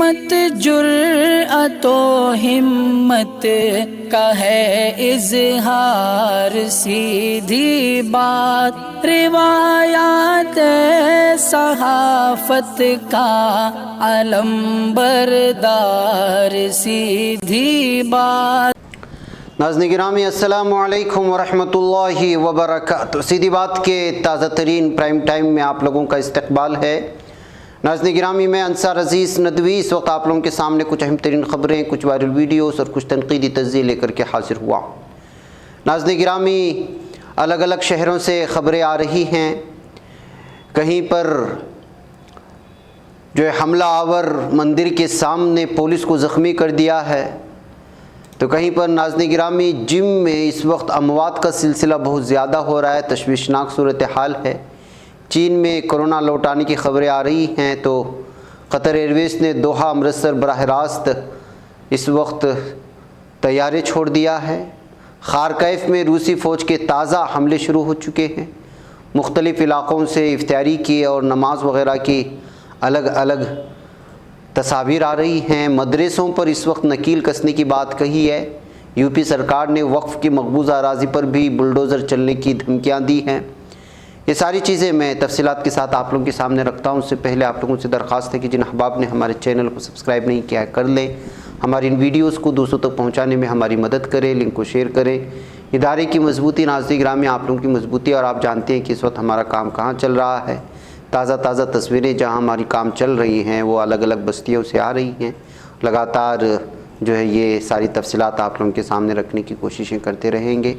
सिमत जुर्अतो हिम्मत का है इजहार, सीधी बात रिवायात सहाफत का अलम बरदार, सीधी बात। नाज़रीन गिरामी अस्सलामु अलैकुम वरहमतुल्लाहि वबरकातुहू। सीधी बात के ताज़ा तरीन प्राइम टाइम में आप लोगों का इस्तकबाल है। नाज़रीन गिरामी मैं अंसार अज़ीज़ नदवी इस वक्त आप लोगों के सामने कुछ अहम तरीन ख़बरें, कुछ वायरल वीडियोस और कुछ तनक़ीदी तज्ज़िये लेकर के हाजिर हुआ। नाज़रीन गिरामी अलग अलग शहरों से ख़बरें आ रही हैं। कहीं पर जो है हमला आवर मंदिर के सामने पुलिस को ज़ख्मी कर दिया है, तो कहीं पर नाज़रीन गिरामी जिम में इस वक्त अमवात का सिलसिला बहुत ज़्यादा हो रहा है। तशवीशनाक सूरत हाल है। चीन में कोरोना लौटाने की ख़बरें आ रही हैं, तो कतर एयरवेज़ ने दोहा अमृतसर बराह रास्त इस वक्त तैयारी छोड़ दिया है। खारकैफ में रूसी फ़ौज के ताज़ा हमले शुरू हो चुके हैं। मुख्तलिफ़ इलाक़ों से इफ्तारी की और नमाज वग़ैरह की अलग अलग तस्वीर आ रही हैं। मदरसों पर इस वक्त नकील कसने की बात कही है। यूपी सरकार ने वक्फ़ की मकबूजा अराज़ी पर भी बुलडोज़र चलने की धमकियाँ दी हैं। ये सारी चीज़ें मैं तफसीलात के साथ आप लोगों के सामने रखता हूँ। उससे पहले आप लोगों से दरख्वास्त है कि जिन अहबाब ने हमारे चैनल को सब्सक्राइब नहीं किया है कर लें। हमारी इन वीडियोज़ को दूसरों तक पहुँचाने में हमारी मदद करें, लिंक को शेयर करें। इदारे की मजबूती, नाज़रीन गिरामी आप लोगों की मजबूती, और आप जानते हैं कि इस वक्त हमारा काम कहाँ चल रहा है। ताज़ा तस्वीरें जहाँ हमारी काम चल रही हैं वो अलग अलग बस्तियों से आ रही हैं। लगातार जो है ये सारी तफसीलात आप लोगों के सामने रखने की कोशिशें करते रहेंगे।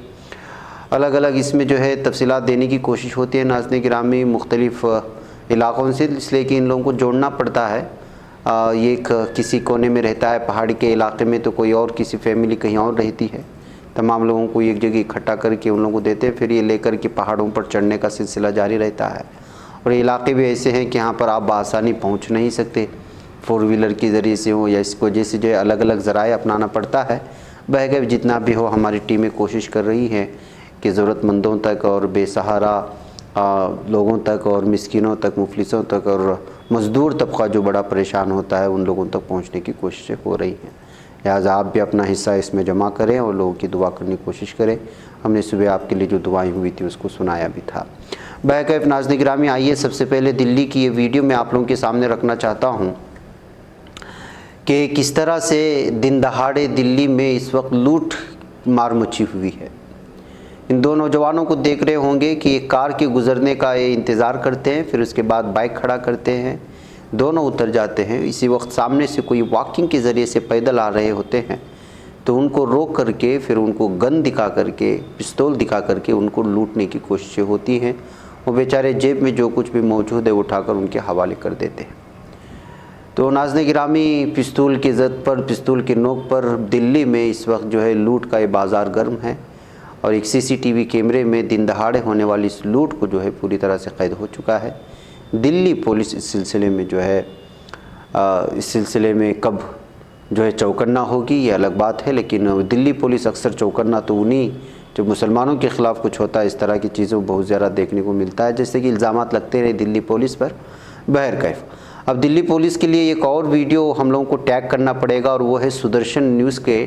अलग अलग इसमें जो है तफसीलात देने की कोशिश होती है नाज़रीन गिरामी मुख्तलिफ़ इलाक़ों से, इसलिए कि इन लोगों को जोड़ना पड़ता है। ये किसी कोने में रहता है पहाड़ी के इलाके में, तो कोई और किसी फैमिली कहीं और रहती है। तमाम लोगों को एक जगह इकट्ठा करके उन लोगों को देते हैं, फिर ये लेकर के पहाड़ों पर चढ़ने का सिलसिला जारी रहता है। और इलाके भी ऐसे हैं कि यहाँ पर आप बआसानी पहुँच नहीं सकते, 4 व्हीलर के ज़रिए से हो या इसको जैसे जो है अलग अलग ज़राए अपनाना पड़ता है। बहरहाल जितना भी हो हमारी टीमें कोशिश कर रही हैं कि ज़रूरतमंदों तक और बेसहारा लोगों तक और मिस्किनों तक, मुफलिसों तक और मज़दूर तबका जो बड़ा परेशान होता है उन लोगों तक पहुँचने की कोशिशें हो रही हैं। लिहाजा आप भी अपना हिस्सा इसमें जमा करें और लोगों की दुआ करने की कोशिश करें। हमने सुबह आपके लिए जो दुआएं हुई थी उसको सुनाया भी था। बहरकैफ नाज़रीन गिरामी आइए सबसे पहले दिल्ली की ये वीडियो मैं आप लोगों के सामने रखना चाहता हूँ कि किस तरह से दिन दहाड़े दिल्ली में इस वक्त लूट मार मची हुई है। इन दो नौजवानों को देख रहे होंगे कि एक कार के गुज़रने का ये इंतज़ार करते हैं, फिर उसके बाद बाइक खड़ा करते हैं, दोनों उतर जाते हैं। इसी वक्त सामने से कोई वॉकिंग के ज़रिए से पैदल आ रहे होते हैं, तो उनको रोक करके फिर उनको गन दिखा करके, पिस्तौल दिखा करके उनको लूटने की कोशिशें होती हैं। वो बेचारे जेब में जो कुछ भी मौजूद है उठाकर उनके हवाले कर देते हैं। तो नाज़रीन गिरामी पिस्तौल की ज़द पर, पिस्तौल के नोक पर दिल्ली में इस वक्त जो है लूट का ये बाज़ार गर्म है। और एक CCTV कैमरे में दिन दहाड़े होने वाली इस लूट को जो है पूरी तरह से कैद हो चुका है। दिल्ली पुलिस इस सिलसिले में जो है इस सिलसिले में कब जो है चौकन्ना होगी ये अलग बात है, लेकिन दिल्ली पुलिस अक्सर चौकन्ना तो उन्हीं जो मुसलमानों के ख़िलाफ़ कुछ होता है इस तरह की चीज़ों बहुत ज़्यादा देखने को मिलता है, जैसे कि इल्ज़ामात लगते रहे दिल्ली पुलिस पर। बहरकैफ अब दिल्ली पुलिस के लिए एक और वीडियो हम लोगों को टैग करना पड़ेगा, और वो है सुदर्शन न्यूज़ के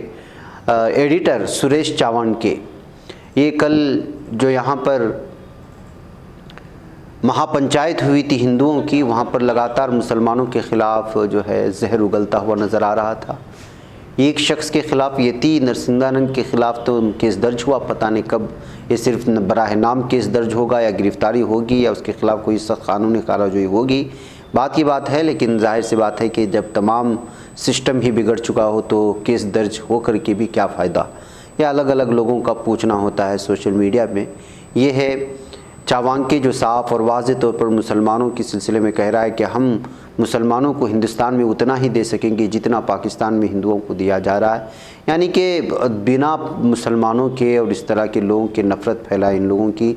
एडिटर सुरेश चावण के। ये कल जो यहाँ पर महापंचायत हुई थी हिंदुओं की, वहाँ पर लगातार मुसलमानों के ख़िलाफ़ जो है जहर उगलता हुआ नज़र आ रहा था। एक शख्स के ख़िलाफ़ यती नरसिंहानंद के ख़िलाफ़ तो केस दर्ज हुआ, पता नहीं कब ये सिर्फ बराह नाम केस दर्ज होगा या गिरफ़्तारी होगी या उसके ख़िलाफ़ कोई सख्त कानूनी कार्रवाई होगी, बात की बात है। लेकिन जाहिर सी बात है कि जब तमाम सिस्टम ही बिगड़ चुका हो तो केस दर्ज हो कर के भी क्या फ़ायदा, या अलग अलग लोगों का पूछना होता है सोशल मीडिया में। ये है चावांके जो साफ़ और वाज़ेह तौर पर मुसलमानों के सिलसिले में कह रहा है कि हम मुसलमानों को हिंदुस्तान में उतना ही दे सकेंगे जितना पाकिस्तान में हिंदुओं को दिया जा रहा है। यानी कि बिना मुसलमानों के और इस तरह के लोगों के नफ़रत फैलाए इन लोगों की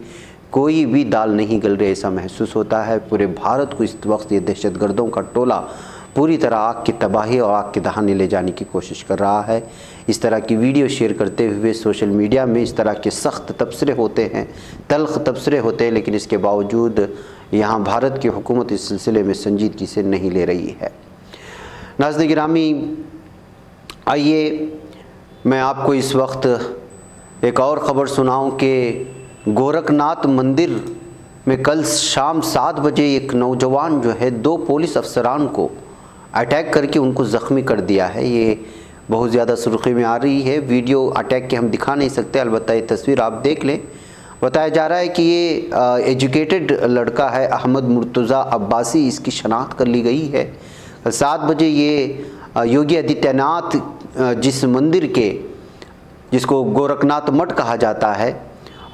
कोई भी दाल नहीं गल रही, ऐसा महसूस होता है। पूरे भारत को इस वक्त ये दहशतगर्दों का टोला पूरी तरह आग की तबाही और आग के दहाने ले जाने की कोशिश कर रहा है। इस तरह की वीडियो शेयर करते हुए सोशल मीडिया में इस तरह के सख्त तबसरे होते हैं, तल्ख़ तबसरे होते हैं, लेकिन इसके बावजूद यहाँ भारत की हुकूमत इस सिलसिले में संजीदगी से नहीं ले रही है। नाज़रीन गिरामी, आइए मैं आपको इस वक्त एक और ख़बर सुनाऊं कि गोरखनाथ मंदिर में कल शाम 7 बजे एक नौजवान जो है 2 पुलिस अफसरान को अटैक करके उनको ज़ख्मी कर दिया है। ये बहुत ज़्यादा सुर्खी में आ रही है। वीडियो अटैक के हम दिखा नहीं सकते, अलबत्ता ये तस्वीर आप देख लें। बताया जा रहा है कि ये एजुकेटेड लड़का है, अहमद मुर्तज़ा अब्बासी, इसकी शनाख्त कर ली गई है। 7 बजे ये योगी आदित्यनाथ जिस मंदिर के, जिसको गोरखनाथ मठ कहा जाता है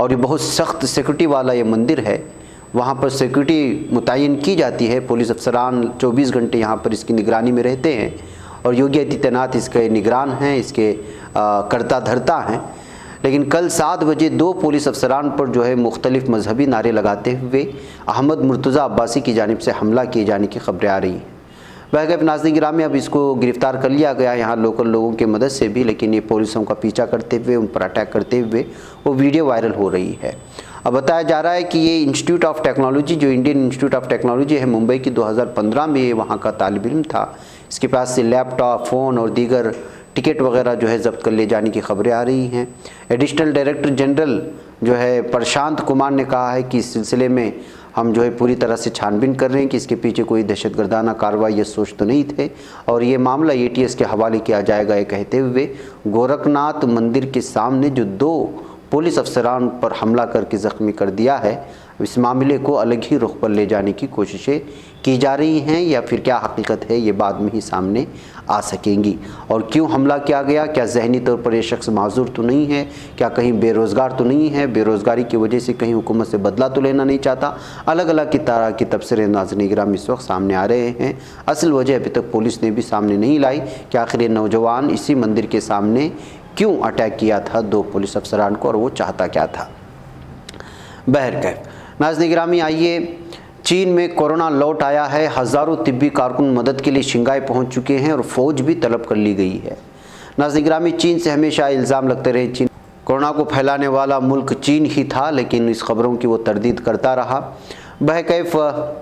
और ये बहुत सख्त सिक्योरिटी वाला ये मंदिर है, वहाँ पर सिक्योरिटी मुतय्यन की जाती है। पुलिस अफसरान 24 घंटे यहाँ पर इसकी निगरानी में रहते हैं और योगी आदित्यनाथ इसके निगरान हैं, इसके कर्ता धर्ता हैं। लेकिन कल 7 बजे 2 पुलिस अफसरान पर जो है मुख्तलिफ मजहबी नारे लगाते हुए अहमद मुर्तज़ा अब्बासी की जानिब से हमला किए जाने की खबरें आ रही हैं। वह नाज़रीन गिरामी, अब इसको गिरफ़्तार कर लिया गया यहाँ लोकल लोगों की मदद से भी, लेकिन ये पुलिसों का पीछा करते हुए, उन पर अटैक करते हुए वो वीडियो वायरल हो रही है। अब बताया जा रहा है कि ये इंस्टीट्यूट ऑफ टेक्नोलॉजी, जो इंडियन इंस्टीट्यूट ऑफ टेक्नोलॉजी है मुंबई की, 2015 में ये वहाँ का तालिब इल्म था। इसके पास से लैपटॉप, फ़ोन और दीगर टिकट वगैरह जो है ज़ब्त कर ले जाने की खबरें आ रही हैं। एडिशनल डायरेक्टर जनरल जो है प्रशांत कुमार ने कहा है कि इस सिलसिले में हम जो है पूरी तरह से छानबीन कर रहे हैं कि इसके पीछे कोई दहशतगर्दाना कार्रवाई या सोच तो नहीं थे और ये मामला ATS के हवाले किया जाएगा। ये कहते हुए गोरखनाथ मंदिर के सामने जो 2 पुलिस अफसरान पर हमला करके ज़ख्मी कर दिया है, इस मामले को अलग ही रुख पर ले जाने की कोशिशें की जा रही हैं या फिर क्या हकीकत है ये बाद में ही सामने आ सकेंगी। और क्यों हमला किया गया, क्या ज़हनी तौर पर ये शख्स माजूर तो नहीं है, क्या कहीं बेरोज़गार तो नहीं है, बेरोज़गारी की वजह से कहीं हुकूमत से बदला तो लेना नहीं चाहता। अलग अलग की तरह की तबसरे नाज़रीन गिरामी इस वक्त सामने आ रहे हैं। असल वजह अभी तक पुलिस ने भी सामने नहीं लाई कि आखिर ये नौजवान इसी मंदिर के सामने क्यों अटैक किया था 2 पुलिस अफसरान को और वो चाहता क्या था। बहरकैफ नाज़रीन गिरामी, आइए चीन में कोरोना लौट आया है। हज़ारों तिब्बी कारकुन मदद के लिए शंघाई पहुंच चुके हैं और फ़ौज भी तलब कर ली गई है। नाज़रीन गिरामी, चीन से हमेशा इल्ज़ाम लगते रहे चीन कोरोना को फैलाने वाला मुल्क चीन ही था, लेकिन इस खबरों की वो तरदीद करता रहा। बहरकैफ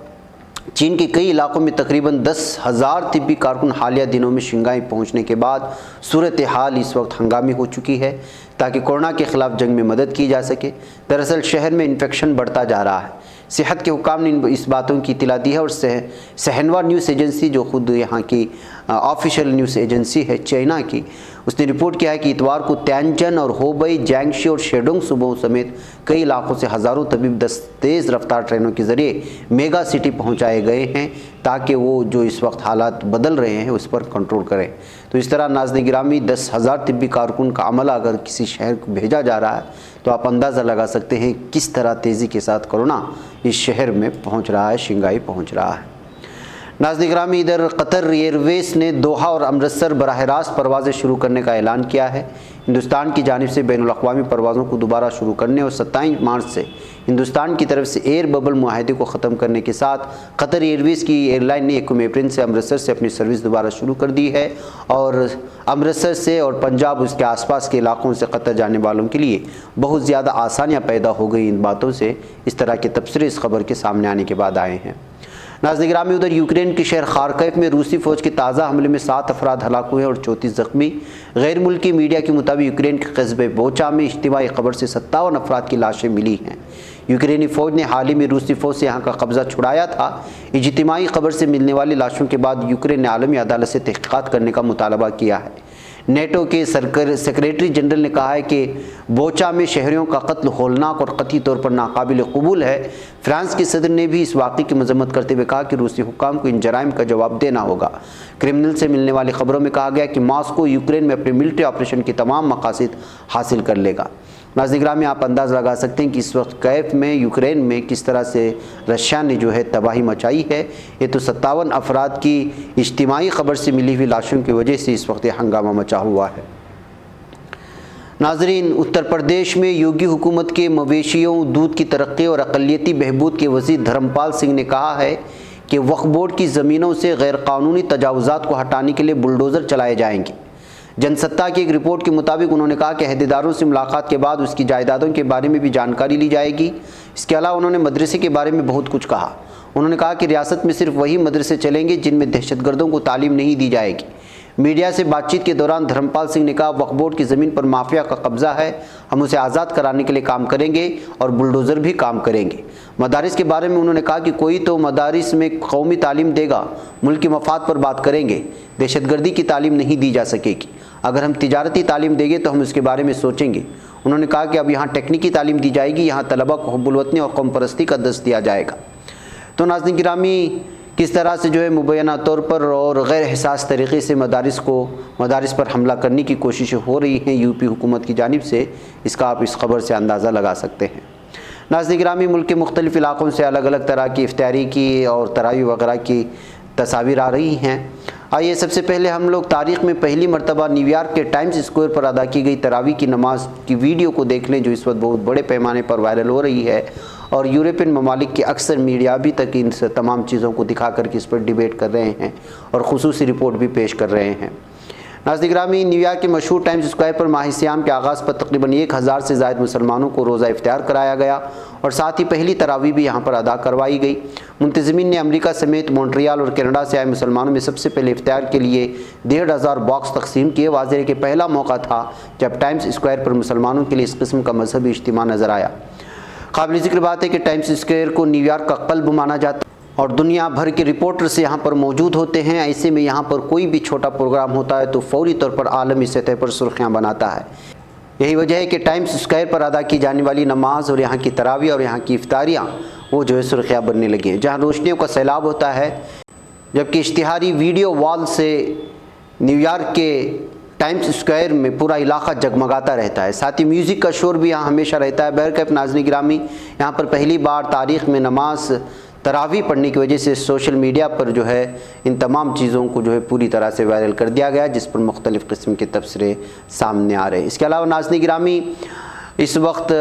चीन के कई इलाकों में तकरीबन 10,000 तिब्बी कारकुन हालिया दिनों में शंघाई पहुंचने के बाद सूरत हाल इस वक्त हंगामी हो चुकी है ताकि कोरोना के ख़िलाफ़ जंग में मदद की जा सके। दरअसल शहर में इन्फेक्शन बढ़ता जा रहा है। सेहत के हुकाम ने इस बातों की इत्तला दी है और सहनवा न्यूज़ एजेंसी, जो खुद यहाँ की ऑफिशियल न्यूज़ एजेंसी है चाइना की, उसने रिपोर्ट किया है कि इतवार को त्यांजन और होबई, जियांग्शी और शेडोंग सूबों समेत कई इलाकों से हज़ारों तबीब 10 तेज़ रफ्तार ट्रेनों के ज़रिए मेगा सिटी पहुँचाए गए हैं ताकि वो जो इस वक्त हालात बदल रहे हैं उस पर कंट्रोल करें। तो इस तरह नाज़रीन गिरामी 10,000 तिब्बी कारकुन का अमला अगर किसी शहर को भेजा जा रहा है तो आप अंदाज़ा लगा सकते हैं किस तरह तेज़ी के साथ कोरोना इस शहर में पहुंच रहा है, शंघाई पहुंच रहा है। नाज़रीन गिरामी, इधर कतर एयरवेज़ ने दोहा और अमृतसर बराह रास्त परवाज़ें शुरू करने का ऐलान किया है। हिंदुस्तान की जानिब से बैनुल अक़वामी परवाज़ों को दोबारा शुरू करने और 27 मार्च से हिंदुस्तान की तरफ से एयर बबल मुआहदे को ख़त्म करने के साथ कतर एयरवेज़ की एयरलाइन ने 1 अप्रैल से अमृतसर से अपनी सर्विस दोबारा शुरू कर दी है और अमृतसर से और पंजाब उसके आसपास के इलाकों से कतर जाने वालों के लिए बहुत ज़्यादा आसानियाँ पैदा हो गई। इन बातों से इस तरह के तबसरे इस खबर के सामने आने के बाद आए हैं। नाज़रीन गिरामी, उधर यूक्रेन के शहर खारकिव में रूसी फ़ौज के ताज़ा हमले में 7 अफराद हलाक हुए और 34 ज़ख्मी। गैर मुल्की मीडिया के मुताबिक यूक्रेन के कस्बे बोचा में इज्तिमाई खबर से 57 अफराद की लाशें मिली हैं। यूक्रेनी फ़ौज ने हाल ही में रूसी फ़ौज से यहाँ का कब्ज़ा छुड़ाया था। इज्तिमाई खबर से मिलने वाली लाशों के बाद यूक्रेन ने आलमी अदालत से तहक़ीक़ात करने का मुतालबा किया है। नेटो के सेक्रेटरी जनरल ने कहा है कि बोचा में शहरियों का कत्ल होलनाक और कतई तौर पर नाकाबिल कबूल है। फ्रांस के सदर ने भी इस वाक़े की मजम्मत करते हुए कहा कि रूसी हुक्काम को इन जराइम का जवाब देना होगा। क्रिमिनल से मिलने वाली खबरों में कहा गया कि मॉस्को यूक्रेन में अपने मिलिट्री ऑपरेशन की तमाम मकासद हासिल कर लेगा। नाज़रीन गिरामी, आप अंदाज़ लगा सकते हैं कि इस वक्त कैफ में, यूक्रेन में किस तरह से रशिया ने जो है तबाही मचाई है। ये तो 57 अफराद की इज्तिमाई खबर से मिली हुई लाशों की वजह से इस वक्त हंगामा मचा हुआ है। नाज़रीन, उत्तर प्रदेश में योगी हुकूमत के मवेशियों, दूध की तरक्की और अक़लियती बहबूद के वज़ीर धर्मपाल सिंह ने कहा है कि वक्फ़ बोर्ड की ज़मीनों से गैर कानूनी तजावुज़ात को हटाने के लिए बुलडोज़र चलाए जाएंगे। जनसत्ता की एक रिपोर्ट के मुताबिक उन्होंने कहा कि अहदेदारों से मुलाकात के बाद उसकी जायदादों के बारे में भी जानकारी ली जाएगी। इसके अलावा उन्होंने मदरसे के बारे में बहुत कुछ कहा। उन्होंने कहा कि रियासत में सिर्फ वही मदरसे चलेंगे जिनमें दहशतगर्दों को तालीम नहीं दी जाएगी। मीडिया से बातचीत के दौरान धर्मपाल सिंह ने कहा, वक्फ बोर्ड की ज़मीन पर माफिया का कब्जा है, हम उसे आज़ाद कराने के लिए काम करेंगे और बुलडोज़र भी काम करेंगे। मदारिस के बारे में उन्होंने कहा कि कोई तो मदारिस में कौमी तालीम देगा, मुल्क के मफाद पर बात करेंगे, दहशतगर्दी की तालीम नहीं दी जा सकेगी। अगर हम तिजारती तालीम देंगे तो हम उसके बारे में सोचेंगे। उन्होंने कहा कि अब यहाँ टेक्निकी तालीम दी जाएगी, यहाँ तलबा को हुब्बुल वतनी और कौम परस्ती का दर्स दिया जाएगा। तो नाज़रीन गिरामी, किस तरह से जो है मुबैना तौर पर और गैर हिसास तरीक़े से मदारिस पर हमला करने की कोशिशें हो रही हैं यूपी हुकूमत की जानिब से, इसका आप इस खबर से अंदाज़ा लगा सकते हैं। नाज़रीन गिरामी, मुल्क के मुख्तलिफ़ इलाक़ों से अलग अलग तरह की इफ्तारी की और तरावी वगैरह की तस्वीर आ रही हैं। आइए सबसे पहले हम लोग तारीख़ में पहली मरतबा न्यूयॉर्क के टाइम्स स्क्वायर पर अदा की गई तरावी की नमाज की वीडियो को देख लें, जो इस वक्त बहुत बड़े पैमाने पर वायरल हो रही है और यूरोपियन ममालिक के अक्सर मीडिया अभी तक इन तमाम चीज़ों को दिखा कर के इस पर डिबेट कर रहे हैं और ख़ुसूसी रिपोर्ट भी पेश कर रहे हैं। नाज़रीन गिरामी, न्यूयॉर्क के मशहूर टाइम्स स्क्वायर पर माह सियाम के आगाज़ पर तकरीबन 1000 से ज़ायद मुसलमानों को रोज़ा इफ्तार कराया गया और साथ ही पहली तरावी भी यहाँ पर अदा करवाई गई। मुंतज़िमीन ने अमेरिका समेत मॉन्ट्रियल और कनाडा से आए मुसलमानों में सबसे पहले इफ्तार के लिए 1500 बॉक्स तकसीम किए। वाज़ेह के पहला मौका था जब टाइम्स स्क्वायर पर मुसलमानों के लिए इस किस्म का मजहबी इज्तिमा नज़र आया। काबिल ज़िक्र बात है कि टाइम्स स्क्वायर को न्यूयॉर्क का क़ल्ब माना जाता है और दुनिया भर के रिपोर्टर्स यहाँ पर मौजूद होते हैं। ऐसे में यहाँ पर कोई भी छोटा प्रोग्राम होता है तो फौरी तौर पर आलमी सतह पर सुर्खियाँ बनाता है। यही वजह है कि टाइम्स स्क्वायर पर अदा की जाने वाली नमाज और यहाँ की तरावी और यहाँ की इफ्तारियाँ वो जो है सुर्खियाँ बनने लगी हैं, जहाँ रोशनियों का सैलाब होता है। जबकि इश्तिहारी वीडियो वॉल से न्यूयॉर्क के टाइम्स स्क्वायर में पूरा इलाका जगमगाता रहता है। साथ ही म्यूज़िक का शोर भी यहाँ हमेशा रहता है। बहरकैफ नाज़रीन गिरामी, यहाँ पर पहली बार तारीख़ में नमाज तरावी पढ़ने की वजह से सोशल मीडिया पर जो है इन तमाम चीज़ों को जो है पूरी तरह से वायरल कर दिया गया, जिस पर मुख्तलिफ़ किस्म के तबसरे सामने आ रहे हैं। इसके अलावा नाज़रीन गिरामी, इस वक्त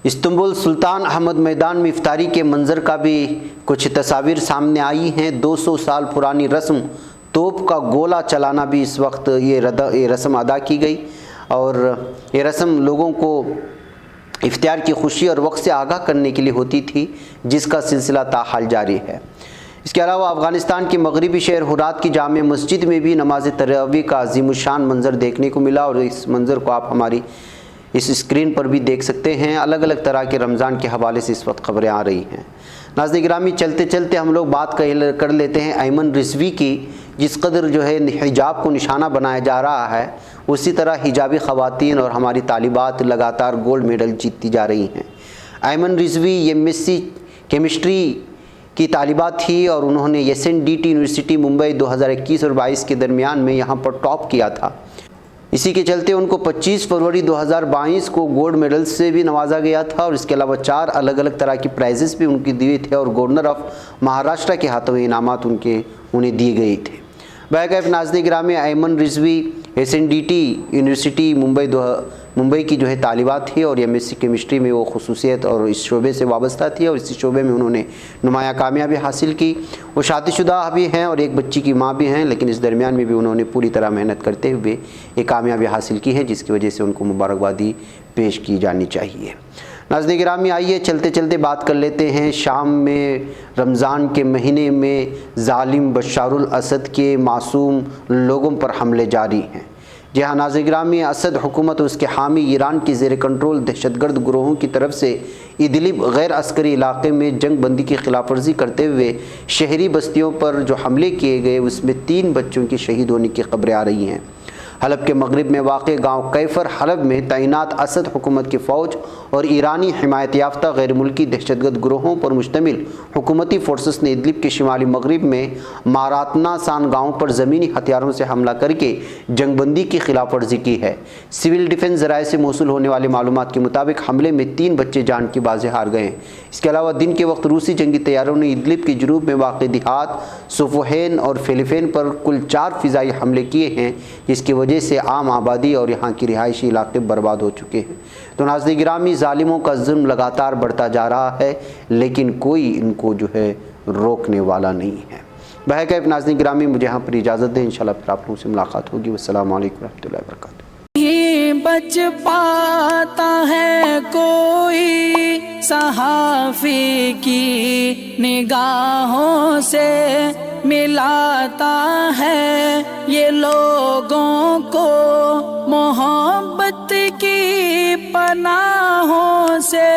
इस्तांबुल सुल्तान अहमद मैदान में इफ्तारी के मंज़र का भी कुछ तस्वीर सामने आई हैं। 200 साल पुरानी रस्म तोप का गोला चलाना भी इस वक्त ये रस्म अदा की गई और ये रस्म लोगों को इफ्तार की खुशी और वक्त से आगाह करने के लिए होती थी, जिसका सिलसिला ताहाल जारी है। इसके अलावा अफ़गानिस्तान के मगरबी शहर हुरात की जामे मस्जिद में भी नमाज तरावी का अज़ीमुशान मंज़र देखने को मिला और इस मंज़र को आप हमारी इस स्क्रीन पर भी देख सकते हैं। अलग अलग तरह के रमज़ान के हवाले से इस वक्त खबरें आ रही हैं। नाज़रीन गिरामी, चलते चलते हम लोग बात कर लेते हैं अयमन रिज़वी की। जिस कदर जो है हिजाब को निशाना बनाया जा रहा है, उसी तरह हिजाबी ख़वातीन और हमारी तालिबात लगातार गोल्ड मेडल जीतती जा रही हैं। अयमन रिज़वी ये एमएससी केमिस्ट्री की तालिबात थी और उन्होंने SNDT यूनिवर्सिटी मुंबई 2021 और 22 के दरमियान में यहाँ पर टॉप किया था। इसी के चलते उनको 25 फरवरी 2022 को गोल्ड मेडल से भी नवाजा गया था और इसके अलावा 4 अलग अलग तरह की प्राइजेस भी उनकी दिए थे और गवर्नर ऑफ महाराष्ट्र के हाथों इनामात उन्हें दिए गए थे। बहरकैफ नाज़रीन गिरामी, Ayman Rizvi SNDT university Mumbai की जो है तालिबात थी और MSc केमिस्ट्री में वो खुसूसियत और इस शोबे से वाबस्ता थी और इसी शोबे में उन्होंने नुमाया कामयाबी हासिल की। वो शादीशुदा भी हैं और एक बच्ची की माँ भी हैं, लेकिन इस दरमियान में भी उन्होंने पूरी तरह मेहनत करते हुए एक कामयाबी हासिल की है, जिसकी वजह से उनको मुबारकबादी पेश की जानी चाहिए। नाज़रीन गिरामी, आइए चलते चलते बात कर लेते हैं शाम में रमज़ान के महीने में ज़ालिम बशारुल असद के मासूम लोगों पर हमले जारी हैं। जी हाँ नाज़रीन गिरामी, असद हुकूमत और उसके हामी ईरान की ज़ेर कंट्रोल दहशतगर्द ग्रोहों की तरफ से इदलिब गैर अस्करी इलाके में जंग बंदी की खिलाफ वर्जी करते हुए शहरी बस्तियों पर जो हमले किए गए, उसमें 3 बच्चों की शहीद होने की खबरें आ रही हैं। हलब के मगरिब में वाक़े गाँव कैफर हलब में तैनात असद हुकूमत की फ़ौज और ईरानी हिमायत याफ्ता गैर मुल्की दहशतगर्द ग्रोहों पर मुश्तमिल हुकूमती फोर्सेस ने इदलिब के शिमाली मगरिब में मारातना सान गाँव पर ज़मीनी हथियारों से हमला करके जंगबंदी की खिलाफ वर्जी की है। सिविल डिफेंस ज़राए से मौसूल होने वाले मालूमात के मुताबिक हमले में 3 बच्चे जान की बाजी हार गए। इसके अलावा दिन के वक्त रूसी जंगी तैयारों ने इदलिब के जुनूब में वाक़े देहात सुफ़ोहैन और फेलिफेन पर कुल 4 फ़िज़ाई हमले किए हैं, जिसकी वजह से आम आबादी और यहाँ की रिहायशी इलाके बर्बाद हो चुके हैं। तो नाज़रीन गिरामी, ज़ालिमों का जुल्म लगातार बढ़ता जा रहा है, लेकिन कोई इनको जो है रोकने वाला नहीं है। बहरकैफ नाज़रीन गिरामी, मुझे यहाँ पर इजाज़त दें। इंशाल्लाह फिर आप लोगों से मुलाकात होगी। वस्सलामु अलैकुम रहमतुल्लाहि व बरकातुहू। बच पाता है कोई सहाफ़ी की निगाहों से मिलाता है ये लोगों को मोहब्बत की पनाहों से।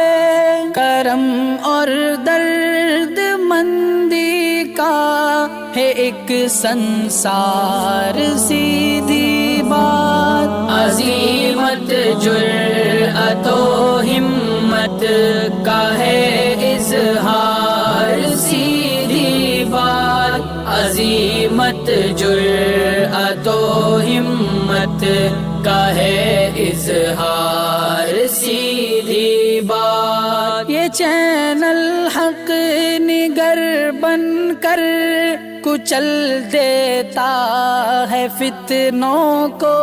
करम और दर्द मंदी का है एक संसार सीधी बात। अज़ीमत जुर्अतो हिम्मत का है इज़हार सीधी बात। अज़ीमत जुर्अतो हिम्मत का है इज़हार सीधी बात। ये चैनल हक निगर बनकर कुचल देता है फितनों को।